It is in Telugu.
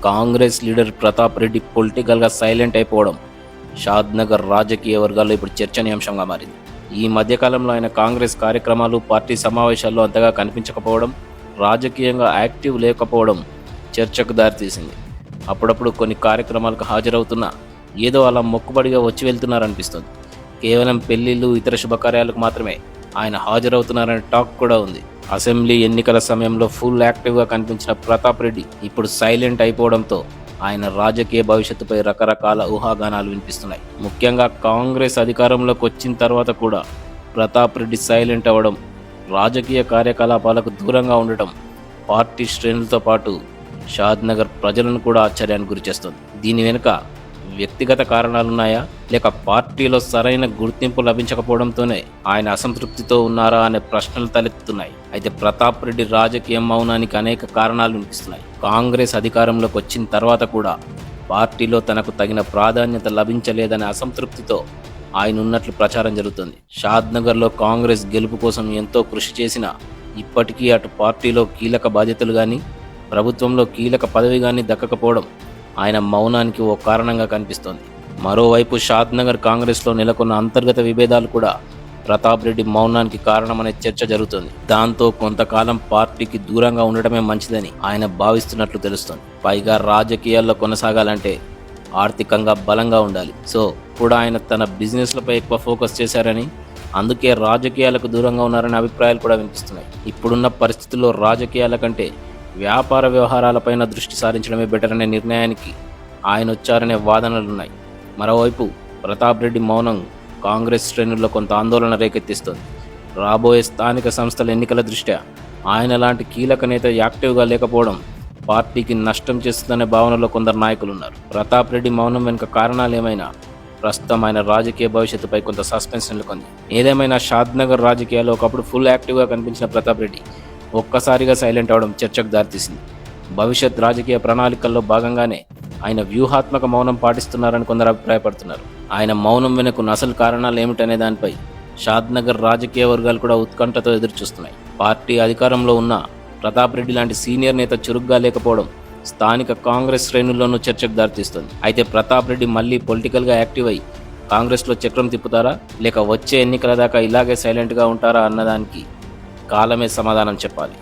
కాంగ్రెస్ లీడర్ ప్రతాప్ రెడ్డి పొలిటికల్గా సైలెంట్ అయిపోవడం షాద్నగర్ రాజకీయ వర్గాల్లో ఇప్పుడు చర్చనీయాంశంగా మారింది. ఈ మధ్యకాలంలో ఆయన కాంగ్రెస్ కార్యక్రమాలు, పార్టీ సమావేశాల్లో అంతగా కనిపించకపోవడం, రాజకీయంగా యాక్టివ్ లేకపోవడం చర్చకు దారితీసింది. అప్పుడప్పుడు కొన్ని కార్యక్రమాలకు హాజరవుతున్నా ఏదో అలా మొక్కుబడిగా వచ్చి వెళ్తున్నారనిపిస్తుంది. కేవలం పెళ్లిళ్ళు, ఇతర శుభకార్యాలకు మాత్రమే ఆయన హాజరవుతున్నారనే టాక్ కూడా ఉంది. అసెంబ్లీ ఎన్నికల సమయంలో ఫుల్ యాక్టివ్గా కనిపించిన ప్రతాప్ రెడ్డి ఇప్పుడు సైలెంట్ అయిపోవడంతో ఆయన రాజకీయ భవిష్యత్తుపై రకరకాల ఊహాగానాలు వినిపిస్తున్నాయి. ముఖ్యంగా కాంగ్రెస్ అధికారంలోకి వచ్చిన తర్వాత కూడా ప్రతాప్ రెడ్డి సైలెంట్ అవ్వడం, రాజకీయ కార్యకలాపాలకు దూరంగా ఉండటం పార్టీ శ్రేణులతో పాటు షాద్నగర్ ప్రజలను కూడా ఆశ్చర్యానికి గురిచేస్తుంది. దీని వెనుక వ్యక్తిగత కారణాలున్నాయా, లేక పార్టీలో సరైన గుర్తింపు లభించకపోవడంతోనే ఆయన అసంతృప్తితో ఉన్నారా అనే ప్రశ్నలు తలెత్తుతున్నాయి. అయితే ప్రతాప్ రెడ్డి రాజకీయ మౌనానికి అనేక కారణాలు వినిపిస్తున్నాయి. కాంగ్రెస్ అధికారంలోకి వచ్చిన తర్వాత కూడా పార్టీలో తనకు తగిన ప్రాధాన్యత లభించలేదనే అసంతృప్తితో ఆయన ఉన్నట్లు ప్రచారం జరుగుతుంది. షాద్నగర్లో కాంగ్రెస్ గెలుపు కోసం ఎంతో కృషి చేసినా ఇప్పటికీ అటు పార్టీలో కీలక బాధ్యతలు కానీ, ప్రభుత్వంలో కీలక పదవి కానీ దక్కకపోవడం ఆయన మౌనానికి ఓ కారణంగా కనిపిస్తోంది. మరోవైపు షాద్నగర్ కాంగ్రెస్లో నెలకొన్న అంతర్గత విభేదాలు కూడా ప్రతాప్ రెడ్డి మౌనానికి కారణమనే చర్చ జరుగుతుంది. దాంతో కొంతకాలం పార్టీకి దూరంగా ఉండటమే మంచిదని ఆయన భావిస్తున్నట్లు తెలుస్తోంది. పైగా రాజకీయాల్లో కొనసాగాలంటే ఆర్థికంగా బలంగా ఉండాలి. సో కూడా ఆయన తన బిజినెస్లపై ఎక్కువ ఫోకస్ చేశారని, అందుకే రాజకీయాలకు దూరంగా ఉన్నారనే అభిప్రాయాలు కూడా వినిపిస్తున్నాయి. ఇప్పుడున్న పరిస్థితుల్లో రాజకీయాల కంటే వ్యాపార వ్యవహారాలపైన దృష్టి సారించడమే బెటర్ అనే నిర్ణయానికి ఆయన వచ్చారనే వాదనలున్నాయి. మరోవైపు ప్రతాప్ రెడ్డి మౌనం కాంగ్రెస్ శ్రేణుల్లో కొంత ఆందోళన రేకెత్తిస్తోంది. రాబోయే స్థానిక సంస్థల ఎన్నికల దృష్ట్యా ఆయన లాంటి కీలక నేత యాక్టివ్గా లేకపోవడం పార్టీకి నష్టం చేస్తుందనే భావనలో కొందరు నాయకులు ఉన్నారు. ప్రతాప్ రెడ్డి మౌనం వెనుక కారణాలు ఏమైనా ప్రస్తుతం ఆయన రాజకీయ భవిష్యత్తుపై కొంత సస్పెన్స్ నెలకొంది. ఏదేమైనా షాద్నగర్ రాజకీయాల్లో ఒకప్పుడు ఫుల్ యాక్టివ్గా కనిపించిన ప్రతాప్ రెడ్డి ఒక్కసారిగా సైలెంట్ అవడం చర్చకు దారితీసింది. భవిష్యత్ రాజకీయ ప్రణాళికల్లో భాగంగానే ఆయన వ్యూహాత్మక మౌనం పాటిస్తున్నారని కొందరు అభిప్రాయపడుతున్నారు. ఆయన మౌనం వెనుకున్న అసలు కారణాలు ఏమిటనే దానిపై షాద్నగర్ రాజకీయ వర్గాలు కూడా ఉత్కంఠతో ఎదురుచూస్తున్నాయి. పార్టీ అధికారంలో ఉన్న ప్రతాప్ రెడ్డి లాంటి సీనియర్ నేత చురుగ్గా లేకపోవడం స్థానిక కాంగ్రెస్ శ్రేణుల్లోనూ చర్చకు దారితీస్తుంది. అయితే ప్రతాప్ రెడ్డి మళ్ళీ పొలిటికల్గా యాక్టివ్ అయి కాంగ్రెస్లో చక్రం తిప్పుతారా, లేక వచ్చే ఎన్నికల దాకా ఇలాగే సైలెంట్గా ఉంటారా అన్నదానికి కాలమే సమాధానం చెప్పాలి.